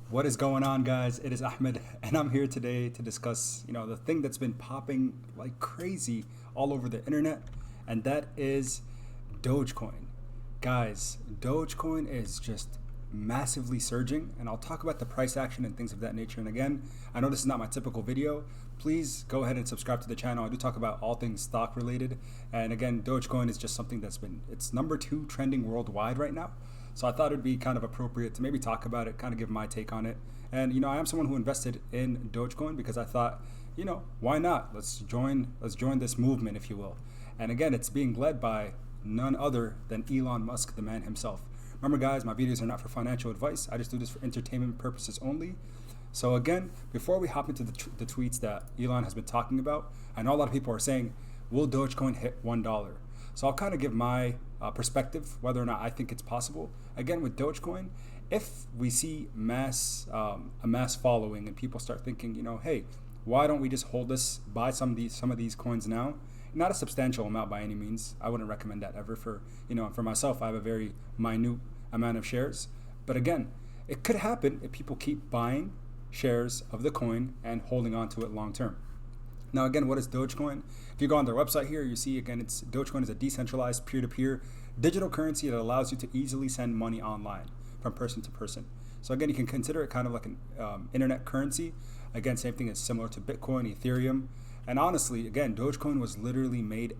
What is going on, guys? It is Ahmed, and I'm here today to discuss, the thing that's been popping like crazy all over the internet, and that is Dogecoin. Guys, Dogecoin is just massively surging, and I'll talk about the price action and things of that nature. And again, I know this is not my typical video. Please go ahead and subscribe to the channel. I do talk about all things stock related. And again, Dogecoin is just something it's number two trending worldwide right now. So I thought it'd be kind of appropriate to maybe talk about it, kind of give my take on it. And I am someone who invested in Dogecoin because I thought, why not? Let's join this movement, if you will. And again, it's being led by none other than Elon Musk, the man himself. Remember, guys, my videos are not for financial advice. I just do this for entertainment purposes only. So again, before we hop into the tweets that Elon has been talking about, I know a lot of people are saying, will Dogecoin hit $1? So I'll kind of give my perspective, whether or not I think it's possible. Again, with Dogecoin, if we see a mass following and people start thinking, hey, why don't we just hold this, buy some of these coins now? Not a substantial amount by any means. I wouldn't recommend that ever for myself. I have a very minute amount of shares. But again, it could happen if people keep buying shares of the coin and holding on to it long term. Now, again, what is Dogecoin? If you go on their website here, you see, again, Dogecoin is a decentralized peer-to-peer digital currency that allows you to easily send money online from person to person. So again, you can consider it kind of like an internet currency. Again, same thing is similar to Bitcoin, Ethereum. And honestly, again, Dogecoin was literally made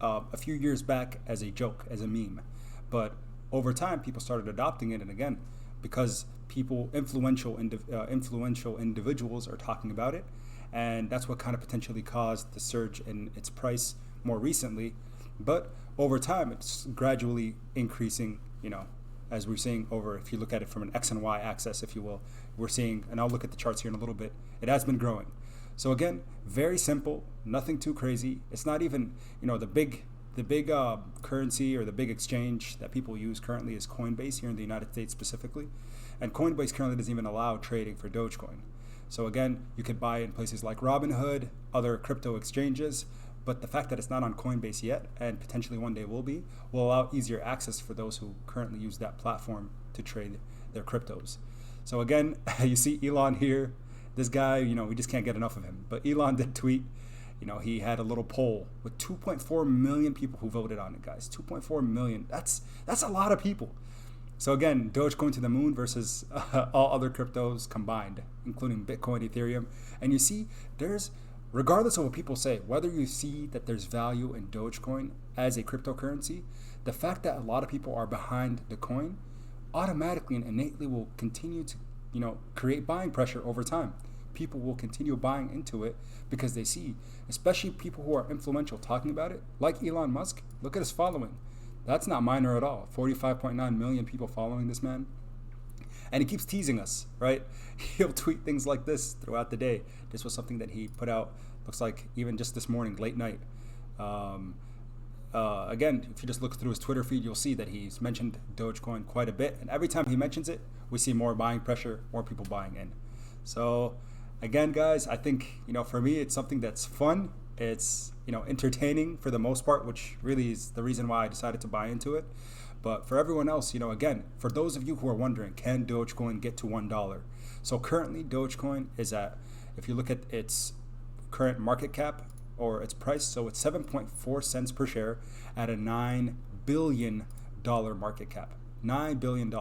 a few years back as a joke, as a meme. But over time, people started adopting it. And again, because influential individuals are talking about it, and that's what kind of potentially caused the surge in its price more recently. But over time, it's gradually increasing, as we're seeing if you look at it from an X and Y axis, if you will, we're seeing, and I'll look at the charts here in a little bit, it has been growing. So again, very simple, nothing too crazy. It's not even, the big currency or the big exchange that people use currently is Coinbase here in the United States specifically. And Coinbase currently doesn't even allow trading for Dogecoin. So again, you could buy it in places like Robinhood, other crypto exchanges, but the fact that it's not on Coinbase yet, and potentially one day will allow easier access for those who currently use that platform to trade their cryptos. So again, you see Elon here. This guy, we just can't get enough of him. But Elon did tweet, he had a little poll with 2.4 million people who voted on it, guys. 2.4 million. That's a lot of people. So again, Doge going to the moon versus all other cryptos combined, including Bitcoin, Ethereum. And you see, regardless of what people say, whether you see that there's value in Dogecoin as a cryptocurrency, the fact that a lot of people are behind the coin automatically and innately will continue to, create buying pressure over time. People will continue buying into it because they see, especially people who are influential talking about it, like Elon Musk. Look at his following. That's not minor at all. 45.9 million people following this man. And he keeps teasing us, right? He'll tweet things like this throughout the day. This was something that he put out, looks like even just this morning, late night. Again, if you just look through his Twitter feed, you'll see that he's mentioned Dogecoin quite a bit. And every time he mentions it, we see more buying pressure, more people buying in. So again, guys, I think, for me, it's something that's fun. It's, entertaining for the most part, which really is the reason why I decided to buy into it. But for everyone else, again, for those of you who are wondering, can Dogecoin get to $1? So currently, Dogecoin is at, if you look at its current market cap or its price, so it's 7.4 cents per share at a $9 billion market cap. $9 billion.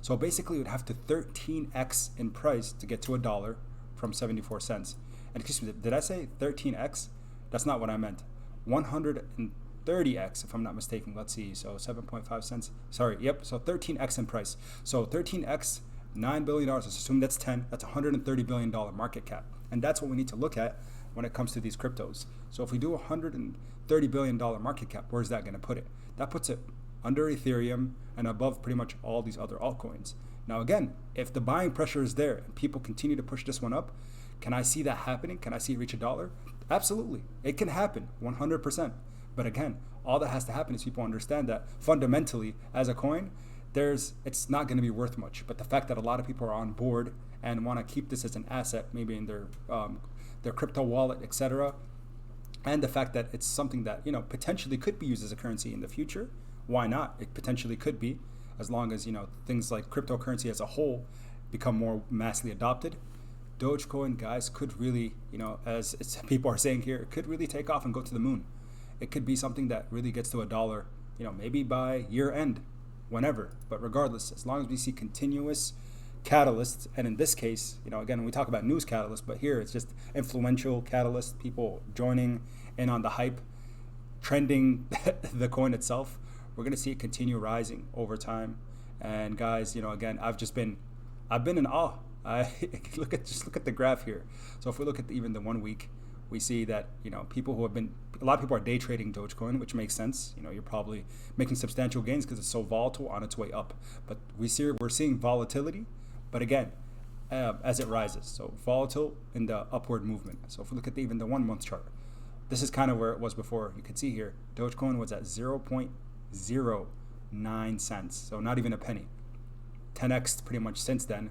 So basically, it would have to 13x in price to get to $1 from 74 cents. And excuse me, did I say 13x? That's not what I meant. 130x, if I'm not mistaken. Let's see. So 7.5 cents. Sorry. Yep. So 13x in price. So 13x, $9 billion. Let's assume that's 10. That's $130 billion market cap. And that's what we need to look at when it comes to these cryptos. So if we do $130 billion market cap, where's that going to put it? That puts it under Ethereum and above pretty much all these other altcoins. Now, again, if the buying pressure is there and people continue to push this one up, can I see that happening? Can I see it reach $1? Absolutely. It can happen 100%. But again, all that has to happen is people understand that fundamentally as a coin, it's not going to be worth much. But the fact that a lot of people are on board and want to keep this as an asset, maybe in their crypto wallet, etc., and the fact that it's something that potentially could be used as a currency in the future, why not? It potentially could be, as long as things like cryptocurrency as a whole become more massively adopted, Dogecoin, guys, could really, as people are saying here, it could really take off and go to the moon. It could be something that really gets to $1, maybe by year end, whenever. But regardless, as long as we see continuous catalysts, and in this case, again, we talk about news catalysts, but here it's just influential catalysts, people joining in on the hype, trending the coin itself, we're going to see it continue rising over time. And guys, again, I've been in awe. I look at the graph here. So if we look at even the 1 week, we see that people who have been, a lot of people are day trading Dogecoin, which makes sense. You're probably making substantial gains because it's so volatile on its way up. But we're seeing volatility, but again, as it rises, so volatile in the upward movement. So if we look at even the 1 month chart, this is kind of where it was before. You can see here, Dogecoin was at 0.09 cents, so not even a penny. 10x pretty much since then.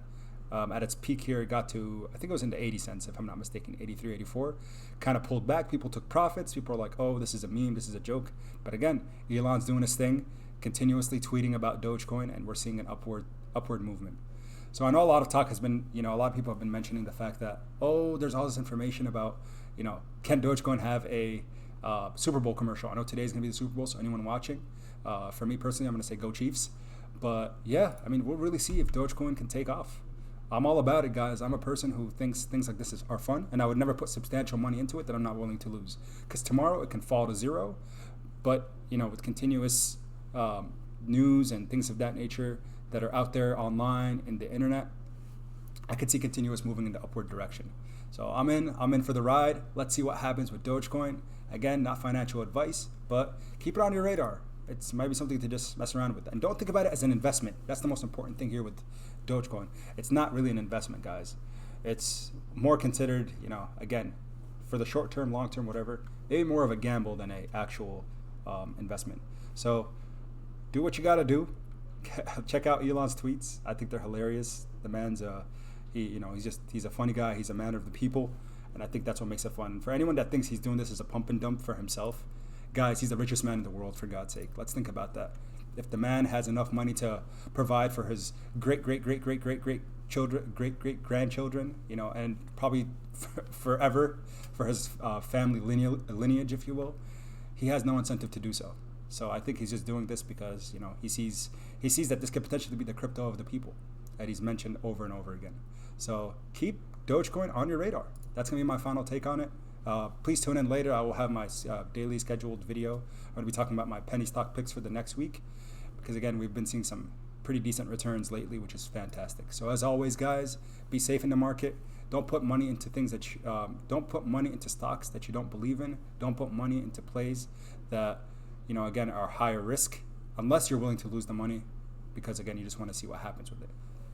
At its peak here, it got to, I think it was into 80 cents, if I'm not mistaken, 83, 84. Kind of pulled back. People took profits. People are like, oh, this is a meme. This is a joke. But again, Elon's doing his thing, continuously tweeting about Dogecoin, and we're seeing an upward movement. So I know a lot of talk has been, a lot of people have been mentioning the fact that, oh, there's all this information about, can Dogecoin have a Super Bowl commercial? I know today's going to be the Super Bowl, so anyone watching, for me personally, I'm going to say go Chiefs. But yeah, we'll really see if Dogecoin can take off. I'm all about it, guys. I'm a person who thinks things like this are fun, and I would never put substantial money into it that I'm not willing to lose. Because tomorrow it can fall to zero, but with continuous news and things of that nature that are out there online in the internet, I could see continuous moving in the upward direction. So I'm in for the ride. Let's see what happens with Dogecoin. Again, not financial advice, but keep it on your radar. It might be something to just mess around with. And don't think about it as an investment. That's the most important thing here with Dogecoin. It's not really an investment, guys. It's more considered, again, for the short term, long term, whatever, maybe more of a gamble than an actual investment. So do what you got to do. Check out Elon's tweets. I think they're hilarious. The man's he's a funny guy. He's a man of the people, and I think that's what makes it fun. For anyone that thinks he's doing this as a pump and dump for himself, guys, he's the richest man in the world, for God's sake. Let's think about that. If the man has enough money to provide for his great grandchildren, and probably forever for his family lineage, if you will, he has no incentive to do so. So I think he's just doing this because he sees that this could potentially be the crypto of the people that he's mentioned over and over again. So keep Dogecoin on your radar. That's gonna be my final take on it. Please tune in later. I will have my daily scheduled video. I'm going to be talking about my penny stock picks for the next week because, again, we've been seeing some pretty decent returns lately, which is fantastic. So as always, guys, be safe in the market. Don't put money into things that don't put money into stocks that you don't believe in. Don't put money into plays that, again, are higher risk unless you're willing to lose the money because, again, you just want to see what happens with it.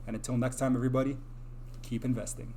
And until next time, everybody, keep investing.